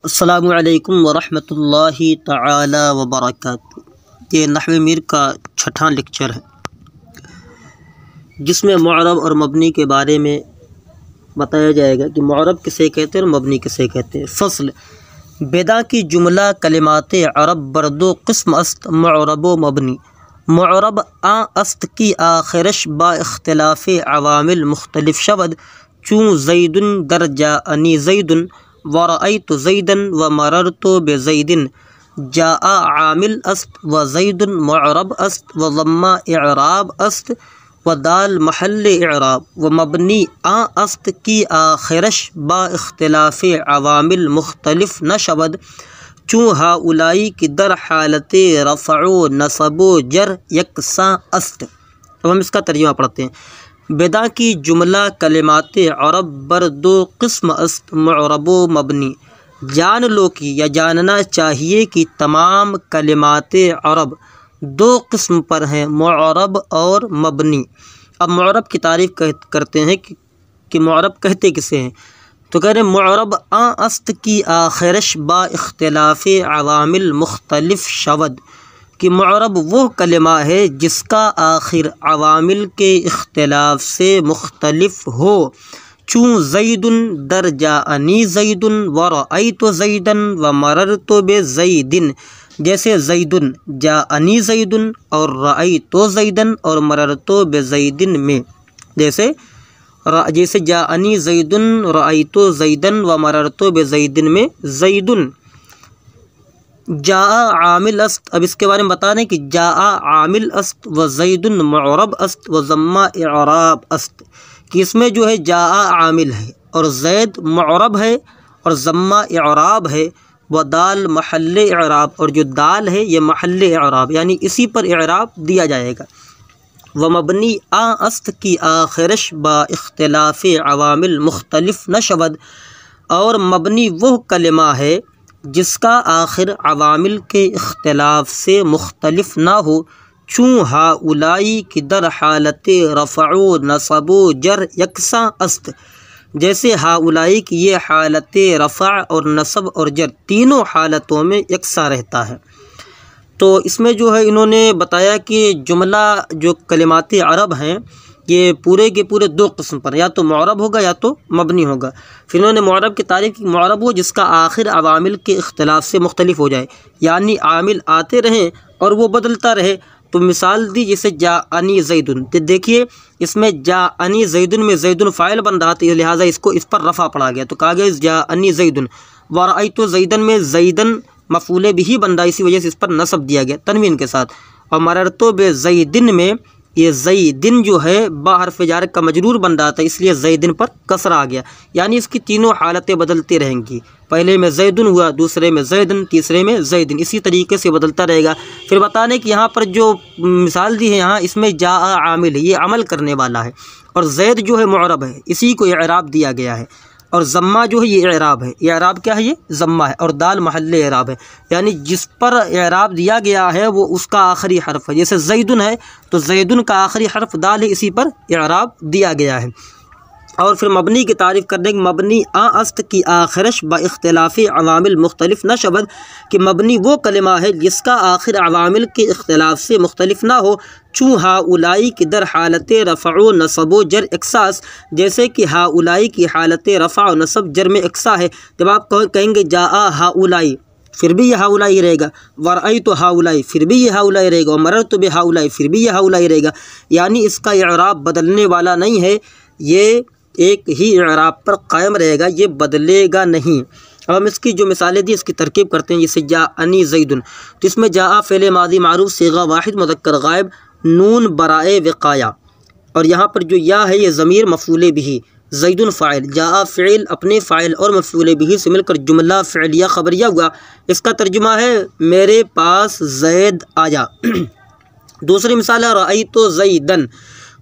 अस्सलामु अलैकुम वरहमतुल्लाहि तआला वबरकातुहू। ये नहवे मीर का छठा लेक्चर है जिसमें मुअरब और मबनी के बारे में बताया जाएगा कि मुअरब किसे कहते हैं और मबनी किसे कहते हैं। फ़स्ल बेदा की जुमला कलिमात अरब बरदो क़िस्म अस्त मुअरब व मबनी। मुअरब आ अस्त की आखिरश बा इख्तिलाफ़ अवामिल मुख्तलिफ शब्द चूँ ज़ैदुन दर जाअनी ज़ैदुन व रअयतु ज़ैदन व मररतु बिज़ैदिन। जाआ आमिल अस्त व ज़ैदुन मुअरब अस्त व ज़म्मा इअराब अस्त व दाल महल इअराब। व मबनी आ अस्त की आखिरश बा इख्तिलाफ़ अवामिल मुख्तलिफ न शब्द चूँ हाउलाई की दर हालत रफ़अ नसब जर यकसा अस्त। अब हम इसका तर्जुमा पढ़ते हैं। बेदा की जुमला कलिमात अरब बर दो क़िस्म अस्त मुअरब व मबनी। जान लो कि या जानना चाहिए कि तमाम कलिमात अरब दो किस्म पर हैं, मुअरब और मबनी। अब मुअरब की तारीफ़ करते हैं कि मुअरब कहते किसे हैं, तो कह रहे हैं मुअरब आ अस्त की आखिरश बा इख्तिलाफ़ अवामिल मुख्तलिफ शब्द कि मुअरब वो कलिमा है जिसका आखिर अवामिल के इख्तिलाफ से मुख्तलिफ हो। चूँ ज़ैदुन दर जाअनी ज़ैदुन व रअयतु ज़ैदन व मररतु बिज़ैदिन। जैसे ज़ैदुन जाअनी ज़ैदुन और रअयतु ज़ैदन और मररतु बिज़ैदिन में। जैसे जाअनी ज़ैदुन रअयतु ज़ैदन व मररतु बिज़ैदिन में ज़ैदुन। जाआ आमिल अस्त, अब इसके बारे में बता दें कि जाआ आमिल अस्त व ज़ैदुन मुअरब अस्त व ज़म्मा इअराब अस्त, कि इसमें जो है जाआ आमिल है और ज़ैद मुअरब है और ज़म्मा इअराब है व दाल महल इअराब, और जो दाल है ये महल इअराब यानी इसी पर इअराब दिया जाएगा। व मबनी आ अस्त की आखिरश बा इख्तिलाफ़ अवामिल मुख्तलिफ न शब्द, और मबनी वह कलिमा है जिसका आखिर अवामिल के इख्तिलाफ से मुख्तलिफ ना हो। चूँ हाउलाई की दर हालत रफ़अ नसब जर यकसा अस्त। जैसे हाउलाई की ये हालत रफ़ा और नसब और जर तीनों हालतों में यकसा रहता है। तो इसमें जो है इन्होंने बताया कि जुमला जो कलिमात अरब हैं ये पूरे के पूरे दो किस्म पर, या तो मुअरब होगा या तो मबनी होगा। फिर इन्होंने मुअरब की तारीफ़ की, मुअरब हो जिसका आखिर अवामिल के इख्तिलाफ से मुख्तलिफ हो जाए, यानी आमिल आते रहें और वो बदलता रहे। तो मिसाल दी जैसे जाअनी ज़ैदुन, तो देखिए इसमें जाअनी ज़ैदुन में ज़ैदुन फ़ाइल बन रहा था, लिहाजा इसको इस पर रफ़ा पड़ा गया, तो कहा गया जाअनी ज़ैदुन। व रअयतु ज़ैदन में ज़ैदन मफ़ूल बिही बन रहा, इसी वजह से इस पर नसब दिया गया तनवीन के साथ। और मररतु बिज़ैदिन में ये ज़ैदिन जो है बा हर्फ़ जार का मजरूर बन रहा था, इसलिए ज़ैदिन पर कसरा आ गया, यानी इसकी तीनों हालतें बदलती रहेंगी। पहले में ज़ैदुन हुआ, दूसरे में ज़ैदन, तीसरे में ज़ैदिन, इसी तरीके से बदलता रहेगा। फिर बताने कि यहाँ पर जो मिसाल दी है, यहाँ इसमें जाआ आमिल है, ये अमल करने वाला है, और ज़ैद जो है मुअरब है, इसी को इअराब दिया गया है। और ज़म्मा जो है ये इअराब है, इअराब क्या है, ये ज़म्मा है, और दाल महल इअराब है, यानी जिस पर इअराब दिया गया है वो उसका आखिरी हर्फ है। जैसे ज़ैदुन है तो ज़ैदुन का आखिरी हर्फ दाल है, इसी पर इअराब दिया गया है। और फिर मबनी की तारीफ़ करने की, मबनी आ अस्त की आखिरश ब इख्तिलाफ़ अवामिल मुख्तलिफ न शब्द, कि मबनी वो कलिमा है जिसका आखिर अवामिल के इख्तिलाफ से मुख्तलिफ ना हो। चूँ हाउलाई की दर हालत रफ़अ नसब जर एक्सास, जैसे कि हाउलाई की हालत रफ़ा और नसब जर में एक्सा है। जब आप कहेंगे जाआ हाउलाई, फिर भी यह हाउलाई रहेगा, व रअयतु हाउलाई, फिर भी यह हाउलाई रहेगा, और मररतु बिहाउलाई, फिर भी यह हाउलाई रहेगा, यानी इसका इअराब बदलने वाला नहीं है, ये एक ही इअराब पर कायम रहेगा, ये बदलेगा नहीं। अब हम इसकी जो मिसालें दी इसकी तरकीब करते हैं। जैसे जाअनी ज़ैदुन, तो इसमें जाआ फ़ेल मादी मारूफ सीगा वाहिद मुज़क्कर गायब नून बराए विक़ाया, और यहाँ पर जो या है ये ज़मीर मफ़ूल बिही, ज़ैदुन फ़ाइल, जाआ फ़िल अपने फ़ाइल और मफ़ूल बिही से मिलकर जुमला फ़िलिया ख़बरिया हुआ। इसका तर्जुमा है मेरे पास ज़ैद आया। दूसरी मिसाल है रअयतु ज़ैदन,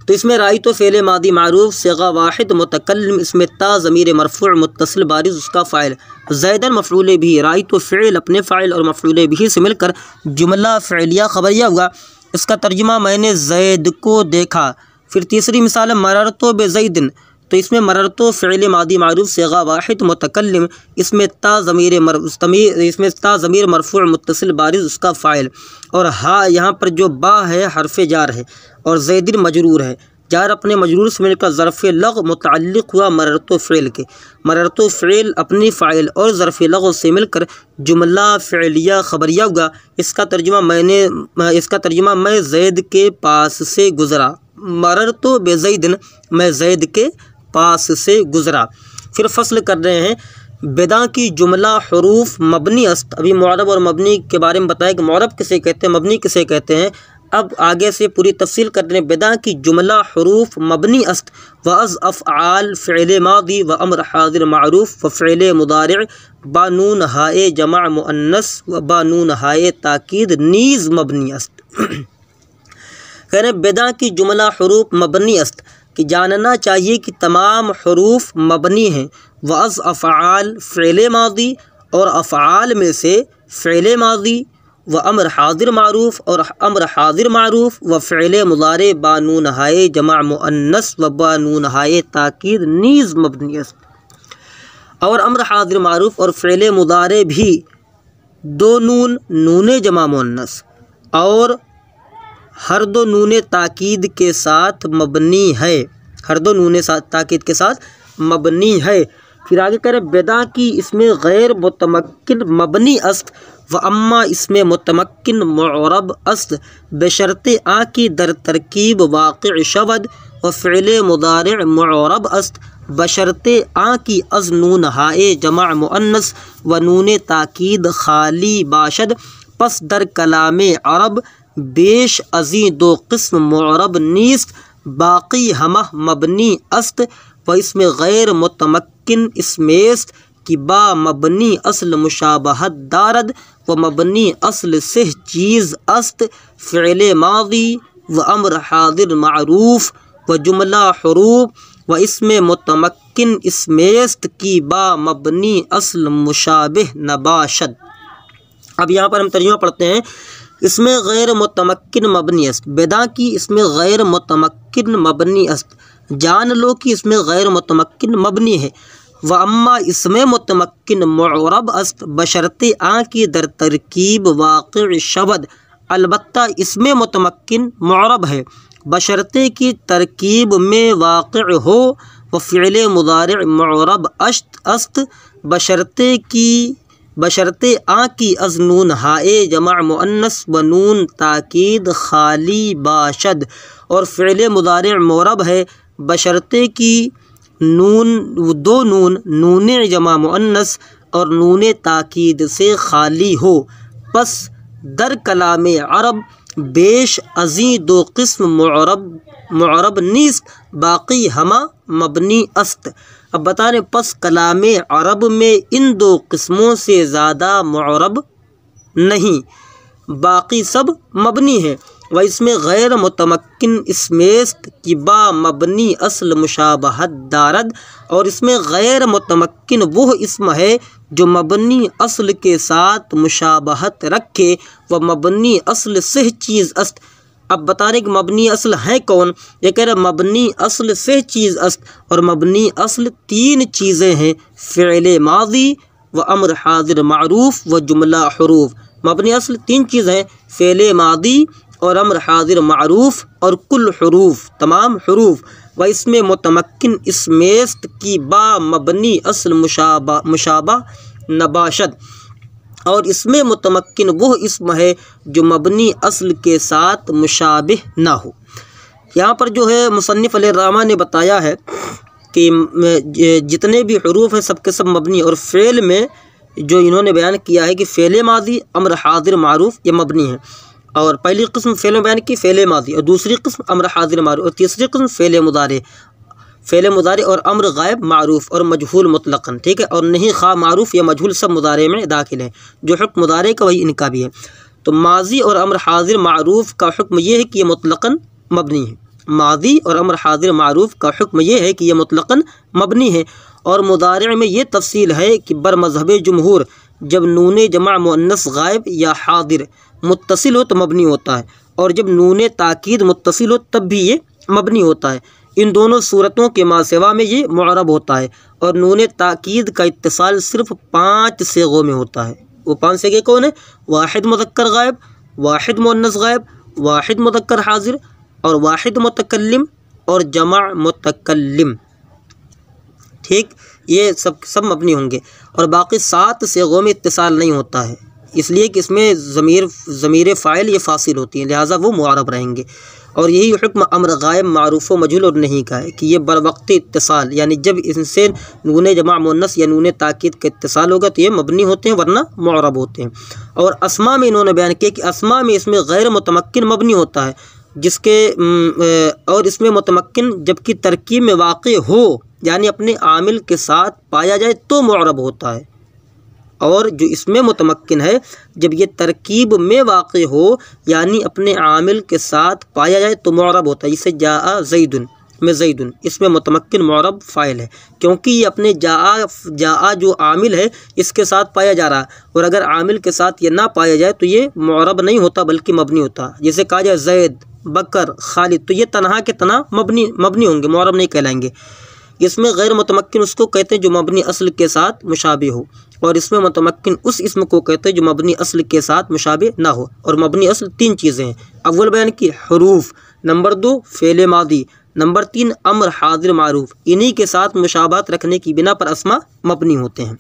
तो इसमें रायतो फ़ेल मादी मारूफ सिगा वाहिद मुतकल्लिम, इसमें ता ज़मीर मरफ़ू मुत्तसिल बारिज़ उसका फ़ाइल, ज़ैदन मफ़ऊल बिही, रायतो फ़िल अपने फ़ाइल और मफ़ऊल बिही से मिलकर जुमला फ़िलिया ख़बरिया हुआ। इसका तर्जुमा मैंने ज़ैद को देखा। फिर तीसरी मिसाल है मररतो बिज़ैदिन, तो इसमें मररतो फ़िल मादी मारूफ सिगा वाहिद मुतकल्लिम, इसमें ता ज़मीर मरफ़ू मुत्तसिल बारिज़ उसका फ़ाइल, और हा यहाँ पर जो बा है हरफ जार है, और ज़ैदिन मजरूर है। जार अपने मजरूर से मिलकर ज़रफ़ लग़ मुतअल्लिक़ हुआ मररतो फ़िल के, मररतो फ़िल अपनी फ़ाइल और ज़रफ़ लग़ से मिलकर जुमला फ़िलिया ख़बरिया हुआ। इसका तर्जुमा मैं ज़ैद के पास से गुज़रा, मररतो बेज़ैदिन, मैं ज़ैद के पास से गुज़रा। फिर फ़स्ल कर रहे हैं बिदा की जुमला हरूफ मबनी अस्त। अभी मुअरब और मबनी के बारे में बताया कि मुअरब किसे कहते हैं, मबनी किसे कहते हैं। अब आगे से पूरी तफसील कर रहे हैं। बिदा की जुमला हरूफ मबनी अस्त व अज़ अफ़आल फ़िल मादी व अम्र हाज़िर मारूफ व फ़िल मुदारिअ बानून हाए जमा मुअन्नस व बानून हाए ताकीद नीज़ मबनी अस्त। कह रहे बिदा की जुमला हरूफ मबनी अस्त कि जानना चाहिए कि तमाम हरूफ मबनी हैं। व अज़ अफ़आल फ़िल मादी, और अफ़आल में से फ़िल मादी, व अम्र हाज़िर मारूफ, और अम्र हाज़िर मारूफ, व फ़िल मुदारे बानून हाए जमा मुअन्नस व बानून हाए ताकीद नीज़ मबनी अस्त। और अम्र हाज़िर मारूफ और फ़िल मुदारे भी दो नून, नून जमा मुअन्नस, और हर दो नून ताकीद के साथ मबनी है, हर दो नून ताकीद के साथ मबनी है। फिर आगे करें बिदा की इसमें गैर मुतमक्किन मबनी अस्त व अम्मा इसमें मुतमक्किन मुअरब अस्त बशर्ते आ की दर तरकीब वाक़ि शवद व फ़िल मुदारिअ मुअरब अस्त बशर्ते आ की अज़ नून हाए जमा मुअन्नस व नून ताकीद खाली बाशद। पस दर कलाम अरब बेश अज़ी दो क़िस्म मुअरब नीस्त बाक़ी हमह मबनी अस्त व इसमें गैर मुतमक्किन इसमेस्त कि बा मबनी असल मुशाबहत दारद व मबनी असल सिह चीज़ अस्त फ़िल मादी व अम्र हाज़िर मारूफ व जुमला हरूफ व इसमें मुतमक्किन इसमेस्त की बा मबनी असल मुशाबिह नबाशद। अब यहाँ पर हम तर्जुमा पढ़ते हैं। इसमें गैर मुतमक्किन मबनी अस्त, बिदा की इसमें गैर मुतमक्किन मबनी अस्त, जान लो कि इसमें गैर मुतमक्किन मबनी है। व अम्मा इसमें मुतमक्किन मुअरब अस्त बशर्ते आ की दर तरकीब वाक़ि शवद, अलबत्ता इसमें मुतमक्किन मुअरब है बशर्ते की तरकीब में वाक़ि हो। व फ़िल मुदारिअ मुअरब अस्त बशर्ते आ की अज़ नून हाए जमा मुअन्नस व नून ताकीद खाली बाशद, और फ़िल मुदारिअ मुअरब है बशर्ते की नून दो नून, नून जमा मुअन्नस और नून ताकीद से खाली हो। पस दर कलाम अरब बेश अज़ी दो क़िस्म मुअरब नीस्त बाक़ी हमा मबनी अस्त। अब बता रहे पस कलाम अरब में इन दो क़िस्मों से ज़्यादा मुअरब नहीं, बाक़ी सब मबनी है। व इसमें गैर मुतमक्किन इसमेस्त कि बा मबनी असल मुशाबहत दारद, और इसमें गैर मुतमक्किन वह इसम है जो मबनी असल के साथ मुशाबहत रखे व मबनी असल सह चीज़ अस्त। अब बता रहे कि मबनी असल है कौन, ये कह रहे मबनी असल सह चीज़ अस्त, और मबनी असल तीन चीज़ें हैं, फ़िल मादी व अम्र हाज़िर मारूफ व जुमला हरूफ। मबनी असल तीन चीज़ें हैं, फ़िल मादी और अम्र हाज़िर मारूफ और कुल हरूफ, तमाम हरूफ। व इसमें मुतमक्किन इसमेस्त की बा मबनी असल मुशाबा नबाशद, और इसमें मुतमक्किन वह इसम है जो मबनी असल के साथ मुशाबिह ना हो। यहाँ पर जो है मुसन्निफ़ अलैहिर्रहमा ने बताया है कि जितने भी हरूफ हैं सबके सब मबनी, और फ़ेल में जो इन्होंने बयान किया है कि फ़ेल मादी अम्र हाज़िर मारूफ ये मबनी है, और पहली किस्म फ़ेल में बयान की फ़ेल मादी, और दूसरी किस्म अम्र हाज़िर मारूफ, और तीसरी किस्म फ़ेल मुदारे और अम्र गायब मारूफ और मजहूल मुतलक़न, ठीक है। और नहीं खा मारूफ या मजहूल सब मुदारे में दाखिल है, जो हुक्म मुदारे का वही इनका भी है। तो माजी और अम्र हाज़िर मारूफ का हुक्म ये है कि ये मुतलक़न मबनी है, माजी और अम्र हाज़िर मारूफ का हुक्म ये है कि ये मुतलक़न मबनी है। और मुदारे में ये तफसील है कि बर मज़हब जुमहूर जब नून जमा मुअन्नस गायब या हाज़िर मुत्तसिल हो तो मबनी होता है, और जब नून ताकीद मुत्तसिल हो तब भी ये मबनी होता है। इन दोनों सूरतों के मासेवा में ये मुअरब होता है। और नून ताकीद का इत्तिसाल सिर्फ 5 सिगों में होता है। वो 5 सिगे कौन है? वाहिद मुज़क्कर गायब, वाहिद मुअन्नस गायब, वाहिद मुज़क्कर हाजिर और वाहिद मुतकल्लिम और जमा मुतकल्लिम। ठीक, ये सब मबनी होंगे। और बाकी 7 सिगों में इत्तिसाल नहीं होता है, इसलिए कि इसमें ज़मीर फ़ाइल ये फासिल होती हैं, लिहाजा वो मुआरब रहेंगे। और यही हुक्म अम्र गायब मारूफ व मजहूल और नहीं का है कि ये बरवक़्ती इत्तिसाल, यानी जब इनसे नून जमा मुअन्नस या नून ताकीद का इत्तिसाल होगा तो ये मबनी होते हैं वरना मुअरब होते हैं। और अस्मा में इन्होंने बयान किया कि अस्मा में इसमें गैर मुतमक्किन मबनी होता है, जिसके और इसमें मुतमक्किन जबकि तरकीब में वाक़ हो, यानी अपने आमिल के साथ पाया जाए तो मुअरब होता है। और जो इसमें मुतमक्किन है जब ये तरकीब में वाक़ हो यानी अपने आमिल के साथ पाया जाए तो मुअरब होता है। जैसे जाआ ज़ैदुन में ज़ैदुन, इसमें मुतमक्किन मुअरब फ़ाइल है क्योंकि ये अपने जाआ जो आमिल है इसके साथ पाया जा रहा है। और अगर आमिल के साथ ये ना पाया जाए तो ये मुअरब नहीं होता बल्कि मबनी होता। जैसे कहा जाए ज़ैद, बकर, खालिद, तो ये तनहा के तना मबनी होंगे, मुअरब नहीं कहलाएंगे। इसमें गैर मुतमक्किन उसको कहते हैं जो मबनी असल के साथ मुशाबे हो, और इसमें मुतमक्किन उस इसम को कहते हैं जो मबनी असल के साथ मुशाबे ना हो। और मबनी असल 3 चीज़ें हैं, अव्वल बयान की हरूफ, नंबर 2 फ़ेल मादी, नंबर 3 अम्र हाजिर मारूफ। इन्हीं के साथ मुशाबहत रखने की बिना पर अस्मा मबनी होते हैं।